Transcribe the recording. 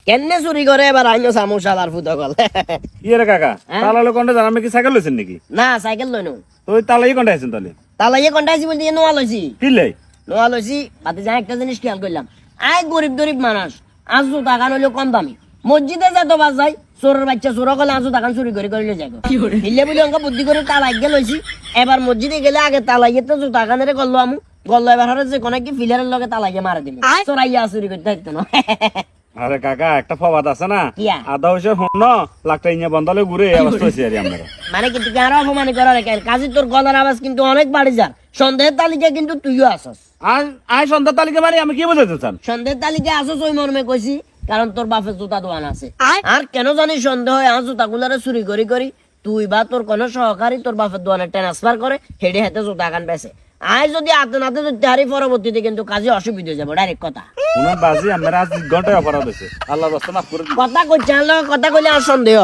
কেনে চুরি করে এবার আইনো সামোসালার ফুটো গল ইয়ে রে কাকা তালালে কোনটা জান আমি কি সাইকেল লইছেন নাকি না সাইকেল লইনো তো ওই তালাই কোনটা আইছেন তাহলে তালাইয়ে কন্টাইছি বলতে নোয়া লইছি কি লাই নোয়া লইছি তাতে যা একটা জিনিস খেয়াল করলাম আই গরিব মানুষ আজু টাকা হইলো কম দামি মসজিদে যা তো বাস যাই চোরের বাচ্চা চোর গেলে আজু টাকা চুরি করে করে যাই হিলে বলে অঙ্ক বুদ্ধি করে তালাইকে লইছি এবার মসজিদে গেলে আগে তালাইয়ে তো জুতা কানের করলো আমি গল্ল এবার হরে যে কোনো কি ফিলারের লগে তালাইয়ে মারা দিল চোরাইয়া চুরি করতে হইতো না আরে কাকা একটা ফবাদ আছে না কিয়া? আধা হইছে হন লাখটা ইয়া বন্দালে ঘুরে এই অবস্থা হইছে আর আমরা মানে কিন্তু কি আরো অপমান করার কেন কাজী তোর গলার আওয়াজ কিন্তু অনেক বাড়ি যার সন্দেহের তালিকা কিন্তু তুইও আসস আই সন্ধ্যা তালিকা মারি আমি কি বুঝাইতে চান সন্দেহের তালিকা আসস ওই মর্মে কইছি কারণ তোর বাপের জুতা দোকান আছে আর কেন জানি সন্দেহ হয় আর জুতা গুলারে চুরি করি তুই বা তোর কোন সহকারী তোর বাপের দোকানে ট্রান্সফার করে হেডে হাতে জুতা কান বেছে আয় যদি হাতে নাতে তারি পরবর্তীতে কিন্তু কাজে অসুবিধা হয়ে যাবো ডাইরেক্ট কথা উনার বাজি আমরা আজ 2 ঘন্টায় অপরাধ হয়েছে আল্লাহ রাস্তা মাফ করে কথা কইলে আর সন্দেহ